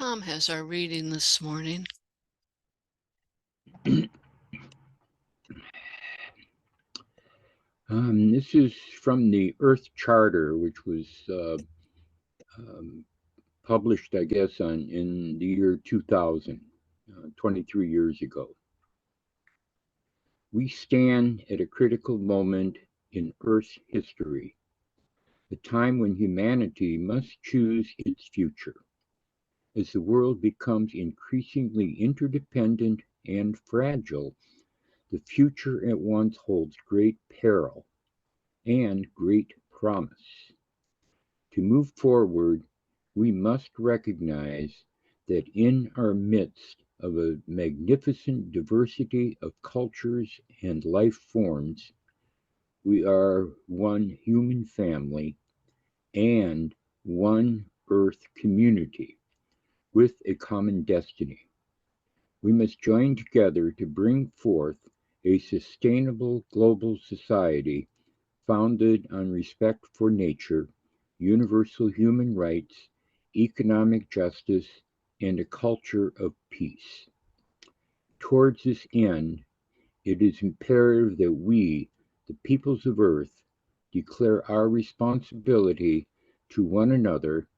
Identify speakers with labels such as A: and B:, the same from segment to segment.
A: Tom has our reading this morning.
B: This is from the Earth Charter, which was published, I guess, in the year 2000, 23 years ago. We stand at a critical moment in Earth's history, a time when humanity must choose its future. As the world becomes increasingly interdependent and fragile, the future at once holds great peril and great promise. To move forward, we must recognize that in our midst of a magnificent diversity of cultures and life forms, we are one human family and one Earth community with a common destiny. We must join together to bring forth a sustainable global society founded on respect for nature, universal human rights, economic justice, and a culture of peace. Towards this end, it is imperative that we, the peoples of Earth, declare our responsibility to one another,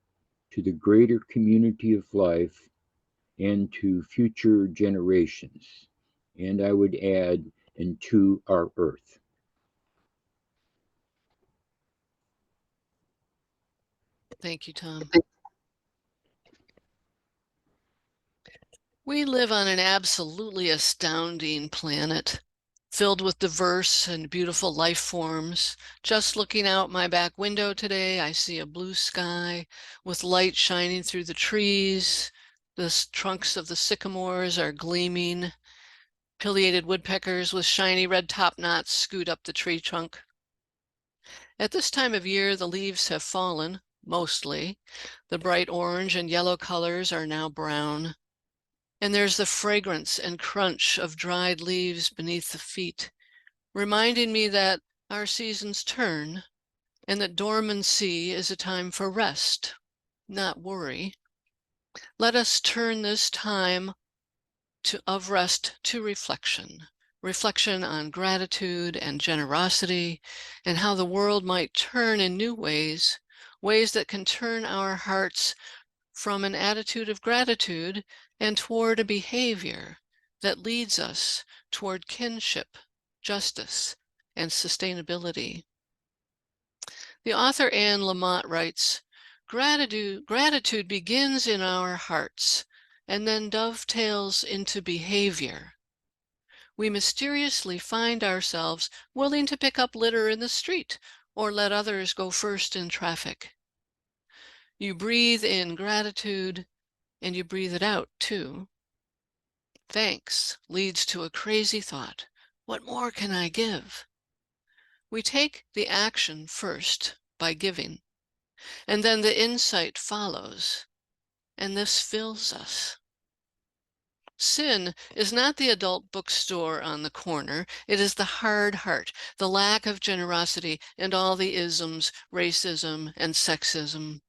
B: to the greater community of life, and to future generations. And I would add, and to our Earth.
A: Thank you, Tom. We live on an absolutely astounding planet, filled with diverse and beautiful life forms. Just looking out my back window today, I see a blue sky with light shining through the trees. The trunks of the sycamores are gleaming. Pileated woodpeckers with shiny red top knots scoot up the tree trunk. At this time of year, the leaves have fallen, mostly. The bright orange and yellow colors are now brown. And there's the fragrance and crunch of dried leaves beneath the feet, reminding me that our seasons turn and that dormancy is a time for rest, not worry. Let us turn this time of rest to reflection on gratitude and generosity, and how the world might turn in new ways that can turn our hearts from an attitude of gratitude and toward a behavior that leads us toward kinship, justice, and sustainability. The author Anne Lamott writes, gratitude begins in our hearts and then dovetails into behavior. We mysteriously find ourselves willing to pick up litter in the street or let others go first in traffic. You breathe in gratitude and you breathe it out too. Thanks leads to a crazy thought. What more can I give? We take the action first by giving, and then the insight follows, and this fills us. Sin is not the adult bookstore on the corner. It is the hard heart, the lack of generosity, and all the isms, racism and sexism.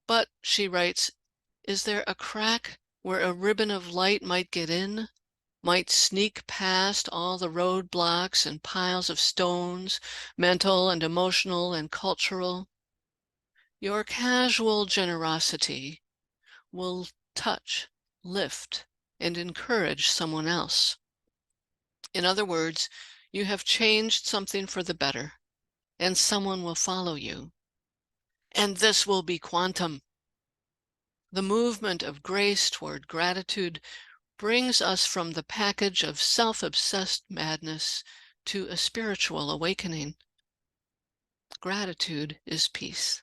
A: But, she writes, is there a crack where a ribbon of light might get in, might sneak past all the roadblocks and piles of stones, mental and emotional and cultural? Your casual generosity will touch, lift, and encourage someone else. In other words, you have changed something for the better, and someone will follow you. And this will be quantum. The movement of grace toward gratitude brings us from the package of self-obsessed madness to a spiritual awakening. Gratitude is peace.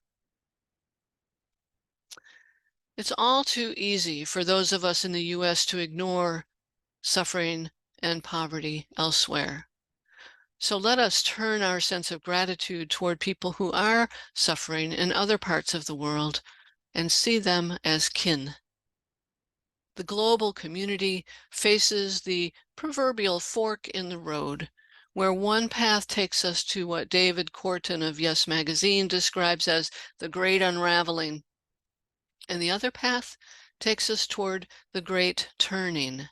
A: It's all too easy for those of us in the U.S. to ignore suffering and poverty elsewhere. So let us turn our sense of gratitude toward people who are suffering in other parts of the world and see them as kin. The global community faces the proverbial fork in the road, where one path takes us to what David Corton of Yes Magazine describes as the great unraveling, And the other path takes us toward the great turning.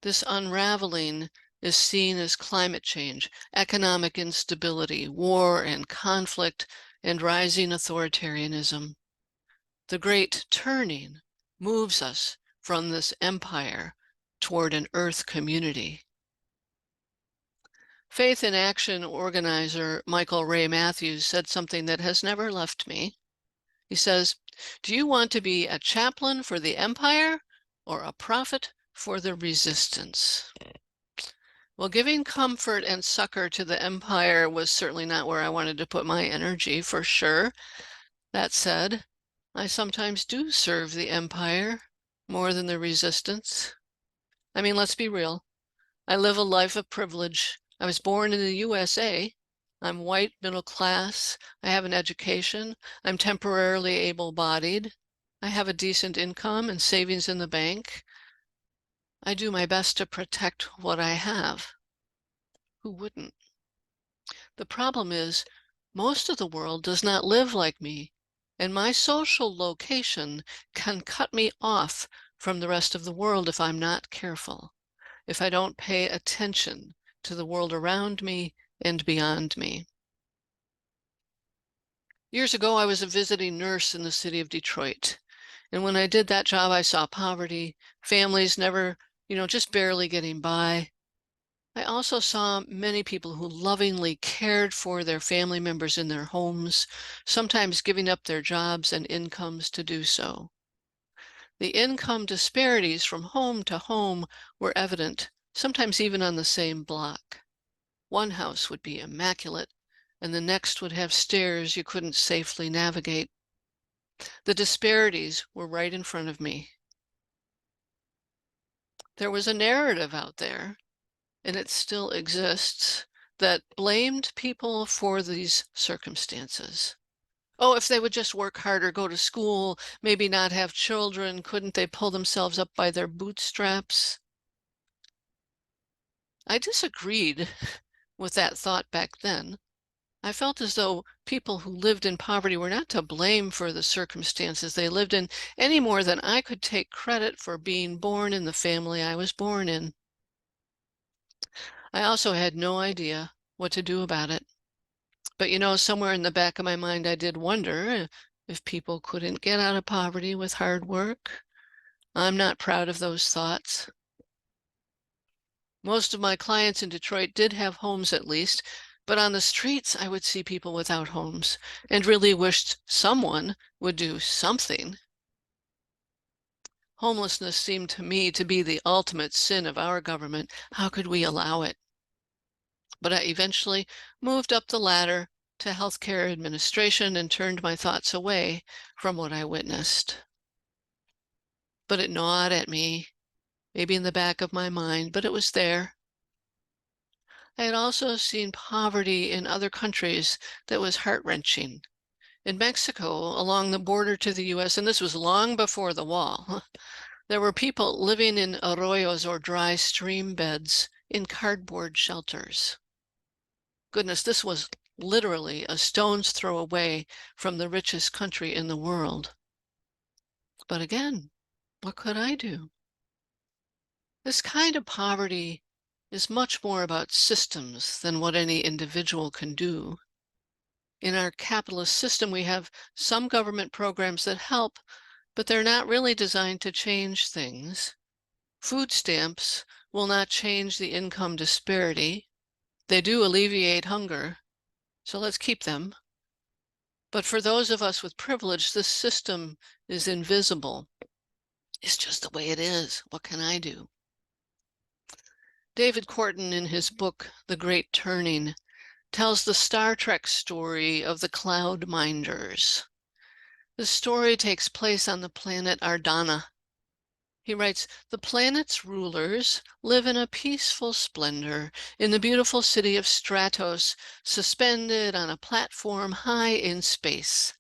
A: This unraveling is seen as climate change, economic instability, war and conflict, and rising authoritarianism. The great turning moves us from this empire toward an earth community. Faith in Action organizer Michael Ray Matthews said something that has never left me. He says, "Do you want to be a chaplain for the empire or a prophet for the resistance?" Well, giving comfort and succor to the empire was certainly not where I wanted to put my energy, for sure. That said, I sometimes do serve the empire more than the resistance. I mean, let's be real. I live a life of privilege. I was born in the USA. I'm white, middle class. I have an education. I'm temporarily able-bodied. I have a decent income and savings in the bank. I do my best to protect what I have. Who wouldn't? The problem is, most of the world does not live like me, and my social location can cut me off from the rest of the world if I'm not careful, if I don't pay attention to the world around me and beyond me. Years ago, I was a visiting nurse in the city of Detroit. And when I did that job, I saw poverty, families never, just barely getting by. I also saw many people who lovingly cared for their family members in their homes, sometimes giving up their jobs and incomes to do so. The income disparities from home to home were evident, sometimes even on the same block. One house would be immaculate, and the next would have stairs you couldn't safely navigate. The disparities were right in front of me. There was a narrative out there, and it still exists, that blamed people for these circumstances. Oh, if they would just work harder, go to school, maybe not have children, couldn't they pull themselves up by their bootstraps? I disagreed with that thought back then. I felt as though people who lived in poverty were not to blame for the circumstances they lived in any more than I could take credit for being born in the family I was born in. I also had no idea what to do about it. But somewhere in the back of my mind, I did wonder if people couldn't get out of poverty with hard work. I'm not proud of those thoughts. Most of my clients in Detroit did have homes at least, but on the streets, I would see people without homes and really wished someone would do something. Homelessness seemed to me to be the ultimate sin of our government. How could we allow it? But I eventually moved up the ladder to healthcare administration and turned my thoughts away from what I witnessed. But it gnawed at me, maybe in the back of my mind, but it was there. I had also seen poverty in other countries that was heart-wrenching. In Mexico, along the border to the US, and this was long before the wall, there were people living in arroyos or dry stream beds in cardboard shelters. Goodness, this was literally a stone's throw away from the richest country in the world. But again, what could I do? This kind of poverty is much more about systems than what any individual can do. In our capitalist system, we have some government programs that help, but they're not really designed to change things. Food stamps will not change the income disparity. They do alleviate hunger, so let's keep them. But for those of us with privilege, this system is invisible. It's just the way it is. What can I do? David Corton, in his book, The Great Turning, tells the Star Trek story of the Cloud Minders. The story takes place on the planet Ardana. He writes, the planet's rulers live in a peaceful splendor in the beautiful city of Stratos, suspended on a platform high in space.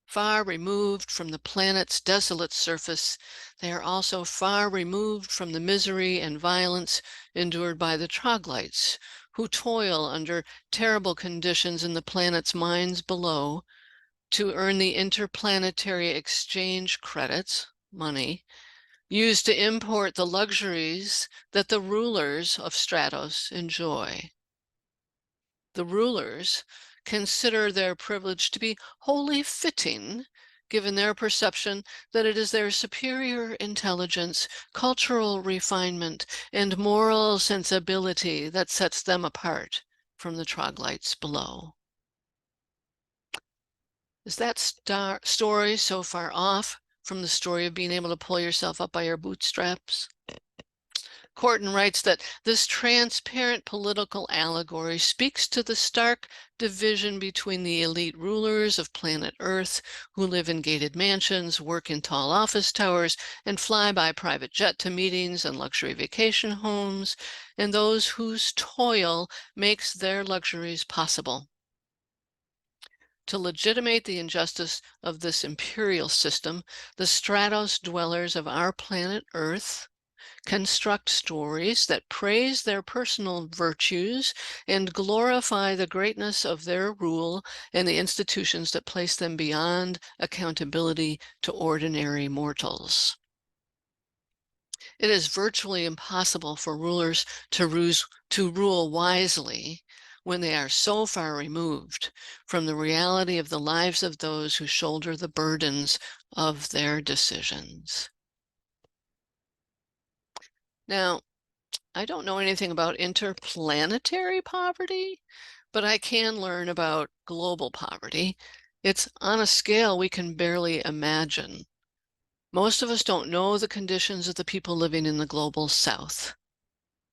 A: Far removed from the planet's desolate surface, they are also far removed from the misery and violence endured by the troglodytes, who toil under terrible conditions in the planet's mines below, to earn the interplanetary exchange credits, money, used to import the luxuries that the rulers of Stratos enjoy. The rulers consider their privilege to be wholly fitting, given their perception that it is their superior intelligence, cultural refinement, and moral sensibility that sets them apart from the troglodytes below. Is that story so far off from the story of being able to pull yourself up by your bootstraps? Corton writes that this transparent political allegory speaks to the stark division between the elite rulers of planet Earth, who live in gated mansions, work in tall office towers, and fly by private jet to meetings and luxury vacation homes, and those whose toil makes their luxuries possible. To legitimate the injustice of this imperial system, the Stratos dwellers of our planet Earth construct stories that praise their personal virtues and glorify the greatness of their rule and the institutions that place them beyond accountability to ordinary mortals. It is virtually impossible for rulers to rule wisely when they are so far removed from the reality of the lives of those who shoulder the burdens of their decisions. Now, I don't know anything about interplanetary poverty, but I can learn about global poverty. It's on a scale we can barely imagine. Most of us don't know the conditions of the people living in the global south.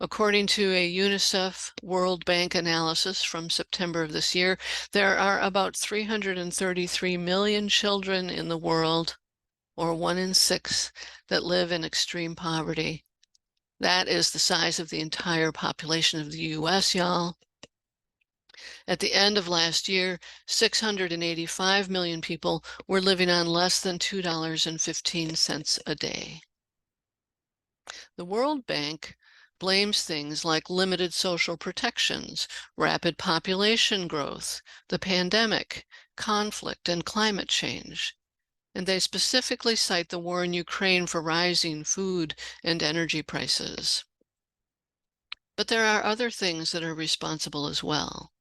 A: According to a UNICEF World Bank analysis from September of this year, there are about 333 million children in the world, or 1 in 6, that live in extreme poverty. That is the size of the entire population of the US, y'all. At the end of last year, 685 million people were living on less than $2.15 a day. The World Bank blames things like limited social protections, rapid population growth, the pandemic, conflict, and climate change. And they specifically cite the war in Ukraine for rising food and energy prices. But there are other things that are responsible as well.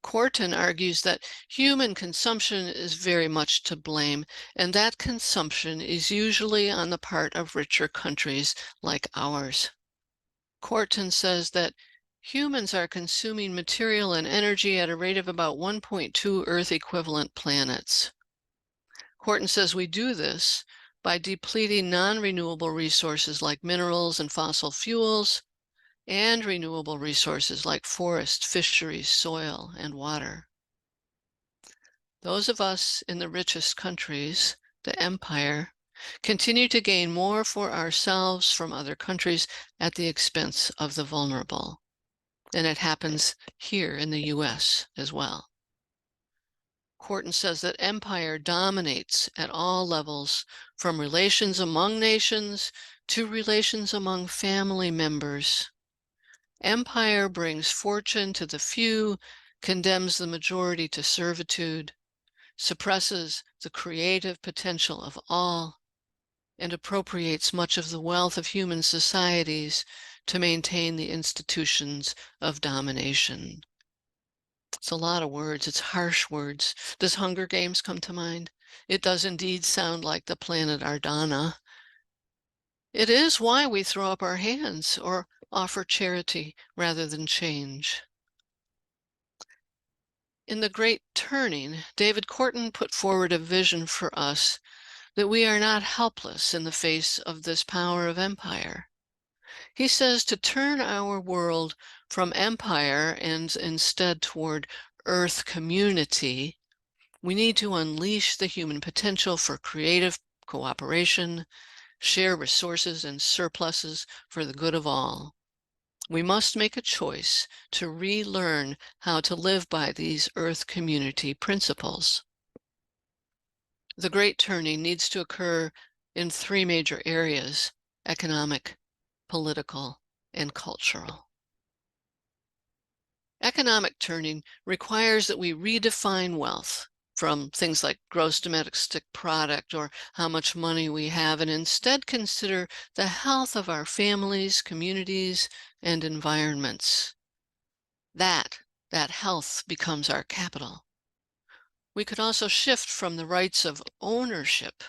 A: Corton argues that human consumption is very much to blame, and that consumption is usually on the part of richer countries like ours. Corton says that humans are consuming material and energy at a rate of about 1.2 Earth equivalent planets. Corton says we do this by depleting non-renewable resources like minerals and fossil fuels, and renewable resources like forest, fisheries, soil, and water. Those of us in the richest countries, the empire, continue to gain more for ourselves from other countries at the expense of the vulnerable. And it happens here in the US as well. Corton says that empire dominates at all levels, from relations among nations to relations among family members. Empire brings fortune to the few, condemns the majority to servitude, suppresses the creative potential of all, and appropriates much of the wealth of human societies to maintain the institutions of domination. It's a lot of words. It's harsh words. Does Hunger Games come to mind? It does indeed sound like the planet Ardana. It is why we throw up our hands or offer charity rather than change. In The Great Turning, David Corton put forward a vision for us that we are not helpless in the face of this power of empire. He says to turn our world from empire and instead toward Earth community, we need to unleash the human potential for creative cooperation, share resources and surpluses for the good of all. We must make a choice to relearn how to live by these Earth community principles. The Great Turning needs to occur in 3 major areas: economic, political, and cultural. Economic turning requires that we redefine wealth, from things like gross domestic product or how much money we have, and instead consider the health of our families, communities, and environments. That health becomes our capital. We could also shift from the rights of ownership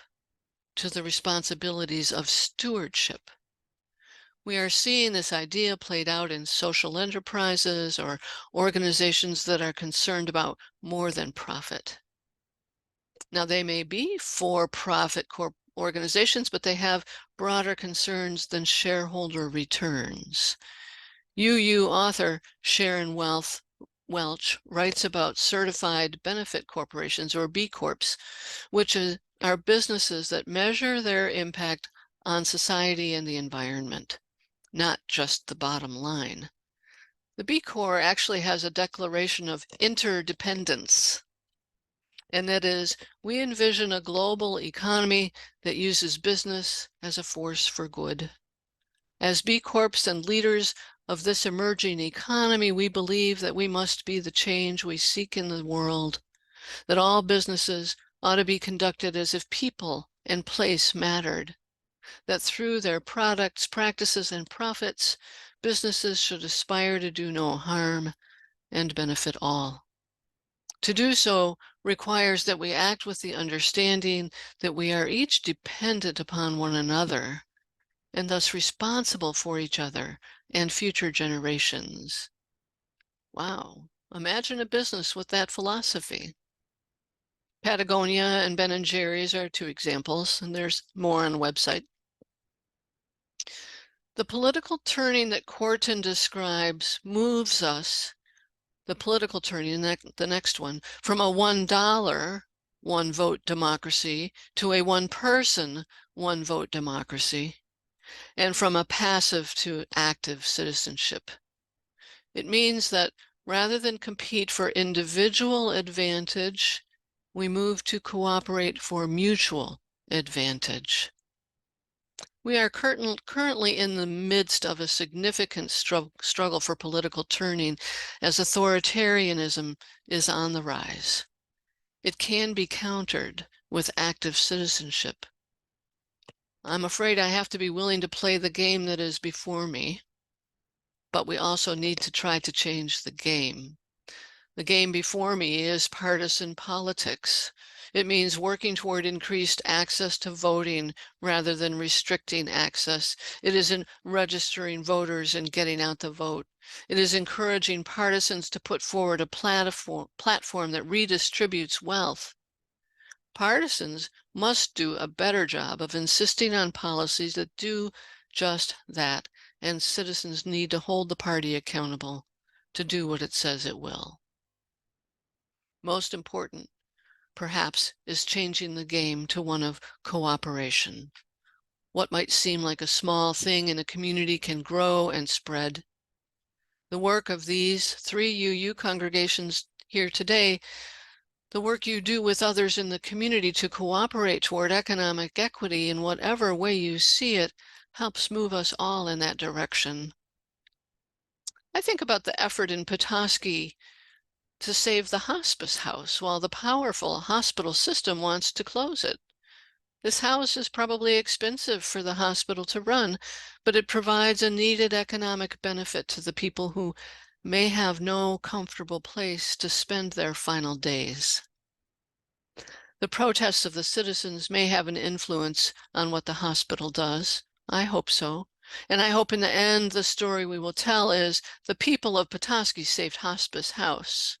A: to the responsibilities of stewardship. We are seeing this idea played out in social enterprises or organizations that are concerned about more than profit. Now, they may be for-profit organizations, but they have broader concerns than shareholder returns. UU author Sharon Welch writes about certified benefit corporations, or B Corps, which are businesses that measure their impact on society and the environment, not just the bottom line. The B Corps actually has a declaration of interdependence, and that is, we envision a global economy that uses business as a force for good. As B Corps and leaders of this emerging economy, we believe that we must be the change we seek in the world, that all businesses ought to be conducted as if people and place mattered, that through their products, practices, and profits, businesses should aspire to do no harm and benefit all. To do so requires that we act with the understanding that we are each dependent upon one another, and thus responsible for each other and future generations. Wow, imagine a business with that philosophy. Patagonia and Ben & Jerry's are two examples, and there's more on the website. The political turning that Corton describes moves us, the political turning, the next one, from a $1, one vote democracy to a one person, one vote democracy, and from a passive to active citizenship. It means that rather than compete for individual advantage, we move to cooperate for mutual advantage. We are currently in the midst of a significant struggle for political turning as authoritarianism is on the rise. It can be countered with active citizenship. I'm afraid I have to be willing to play the game that is before me, but we also need to try to change the game. The game before me is partisan politics. It means working toward increased access to voting rather than restricting access. It is in registering voters and getting out the vote. It is encouraging partisans to put forward a platform that redistributes wealth. Partisans must do a better job of insisting on policies that do just that, and citizens need to hold the party accountable to do what it says it will. Most important, perhaps, is changing the game to one of cooperation. What might seem like a small thing in a community can grow and spread. The work of these 3 UU congregations here today, the work you do with others in the community to cooperate toward economic equity in whatever way you see it, helps move us all in that direction. I think about the effort in Petoskey to save the hospice house while the powerful hospital system wants to close it. This house is probably expensive for the hospital to run, but it provides a needed economic benefit to the people who may have no comfortable place to spend their final days. The protests of the citizens may have an influence on what the hospital does. I hope so. And I hope in the end, the story we will tell is the people of Petoskey saved hospice house.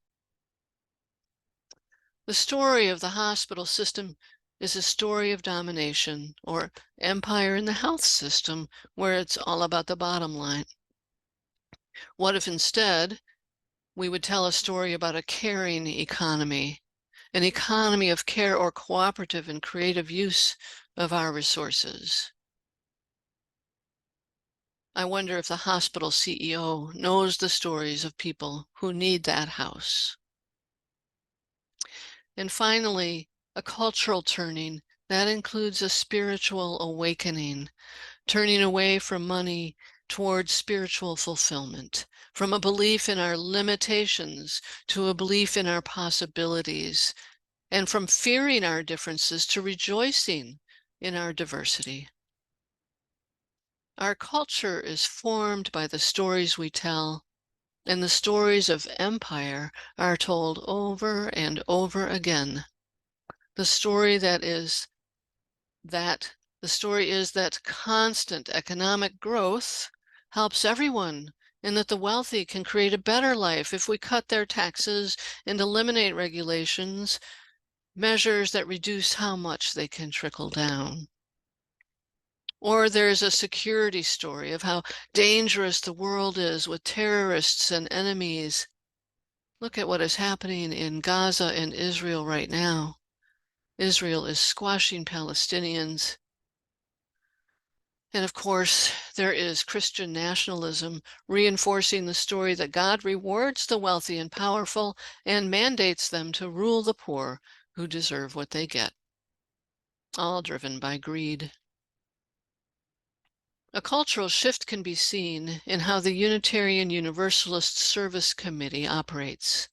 A: The story of the hospital system is a story of domination or empire in the health system, where it's all about the bottom line. What if instead we would tell a story about a caring economy, an economy of care or cooperative and creative use of our resources? I wonder if the hospital CEO knows the stories of people who need that house. And finally, a cultural turning that includes a spiritual awakening, turning away from money towards spiritual fulfillment, from a belief in our limitations to a belief in our possibilities, and from fearing our differences to rejoicing in our diversity. Our culture is formed by the stories we tell, and the stories of empire are told over and over again. The story is that constant economic growth helps everyone, and that the wealthy can create a better life if we cut their taxes and eliminate regulations, measures that reduce how much they can trickle down. Or there's a security story of how dangerous the world is with terrorists and enemies. Look at what is happening in Gaza and Israel right now. Israel is squashing Palestinians. And of course, there is Christian nationalism reinforcing the story that God rewards the wealthy and powerful and mandates them to rule the poor who deserve what they get, all driven by greed. A cultural shift can be seen in how the Unitarian Universalist Service Committee operates.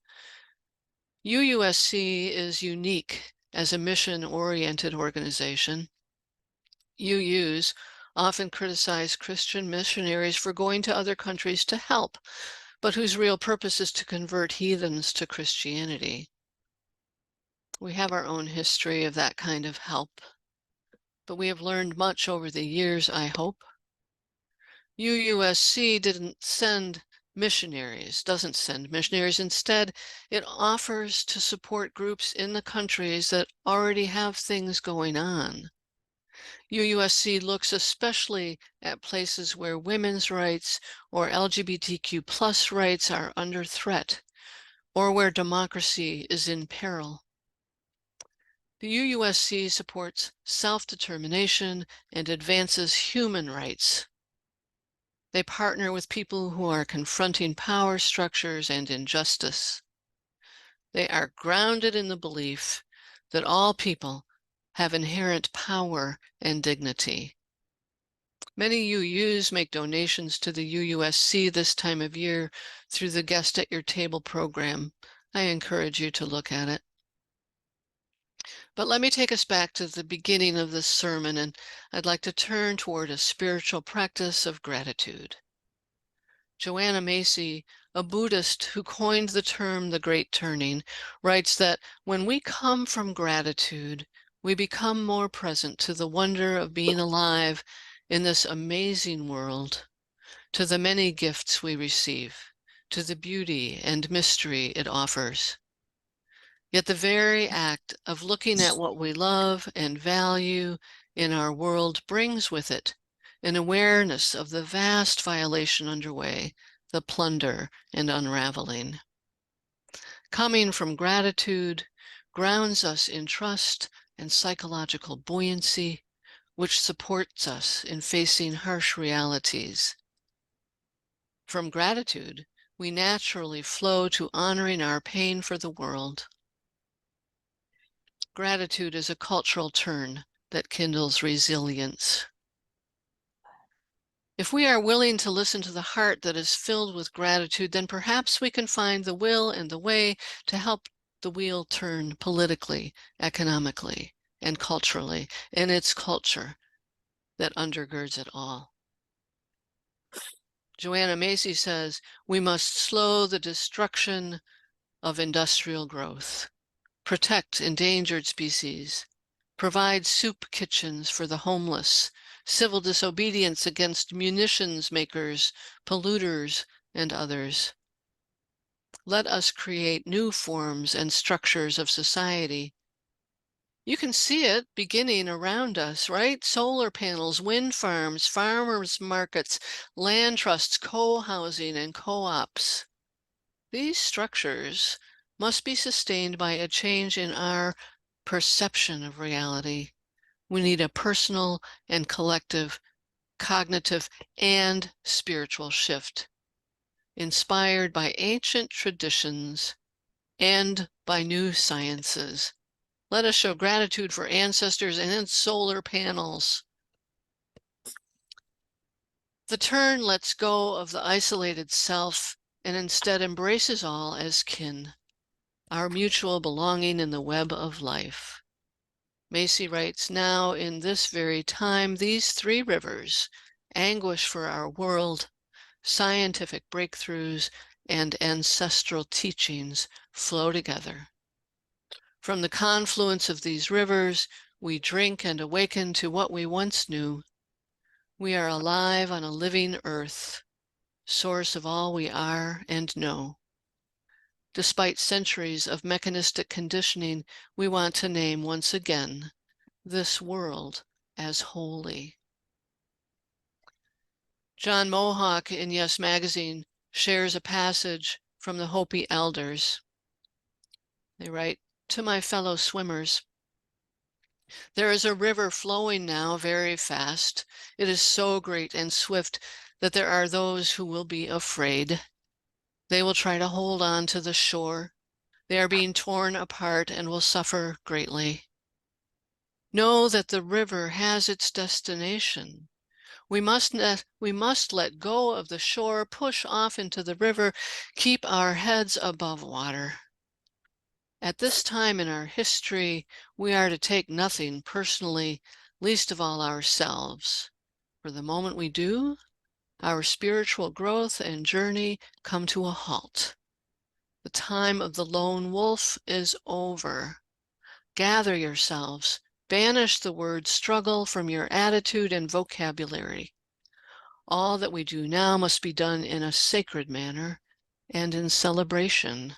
A: UUSC is unique as a mission-oriented organization. UUs often criticize Christian missionaries for going to other countries to help, but whose real purpose is to convert heathens to Christianity. We have our own history of that kind of help, but we have learned much over the years, I hope. UUSC doesn't send missionaries. Instead, it offers to support groups in the countries that already have things going on. UUSC looks especially at places where women's rights or LGBTQ plus rights are under threat, or where democracy is in peril. The UUSC supports self-determination and advances human rights. They partner with people who are confronting power structures and injustice. They are grounded in the belief that all people have inherent power and dignity. Many UUs make donations to the UUSC this time of year through the Guest at Your Table program. I encourage you to look at it. But let me take us back to the beginning of this sermon, and I'd like to turn toward a spiritual practice of gratitude. Joanna Macy, a Buddhist who coined the term the Great Turning, writes that when we come from gratitude, we become more present to the wonder of being alive in this amazing world, to the many gifts we receive, to the beauty and mystery it offers. Yet the very act of looking at what we love and value in our world brings with it an awareness of the vast violation underway, the plunder and unraveling. Coming from gratitude grounds us in trust and psychological buoyancy, which supports us in facing harsh realities. From gratitude, we naturally flow to honoring our pain for the world. Gratitude is a cultural turn that kindles resilience. If we are willing to listen to the heart that is filled with gratitude, then perhaps we can find the will and the way to help the wheel turn politically, economically, and culturally, and it's culture that undergirds it all. Joanna Macy says, we must slow the destruction of industrial growth, protect endangered species, provide soup kitchens for the homeless, civil disobedience against munitions makers, polluters, and others. Let us create new forms and structures of society. You can see it beginning around us, right? Solar panels, wind farms, farmers markets, land trusts, co-housing, and co-ops. These structures must be sustained by a change in our perception of reality. We need a personal and collective, cognitive and spiritual shift, inspired by ancient traditions and by new sciences. Let us show gratitude for ancestors and solar panels. The turn lets go of the isolated self and instead embraces all as kin. our mutual belonging in the web of life. Macy writes, now in this very time, these three rivers, anguish for our world, scientific breakthroughs, and ancestral teachings flow together. From the confluence of these rivers, we drink and awaken to what we once knew. We are alive on a living earth, source of all we are and know. Despite centuries of mechanistic conditioning, we want to name once again this world as holy. John Mohawk in Yes Magazine shares a passage from the Hopi elders. They write, to my fellow swimmers, there is a river flowing now very fast. It is so great and swift that there are those who will be afraid. They will try to hold on to the shore. They are being torn apart and will suffer greatly. Know that the river has its destination. We must let go of the shore, push off into the river, keep our heads above water. At this time in our history, we are to take nothing personally, least of all ourselves. For the moment we do, our spiritual growth and journey come to a halt. The time of the lone wolf is over. Gather yourselves, banish the word struggle from your attitude and vocabulary. All that we do now must be done in a sacred manner and in celebration.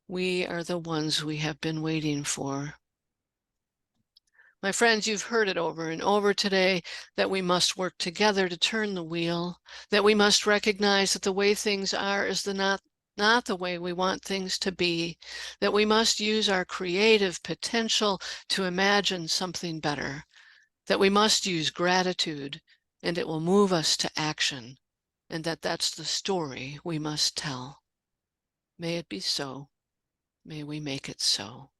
A: We are the ones we have been waiting for. My friends, you've heard it over and over today that we must work together to turn the wheel, that we must recognize that the way things are is not the way we want things to be, that we must use our creative potential to imagine something better, that we must use gratitude and it will move us to action, and that that's the story we must tell. May it be so. May we make it so.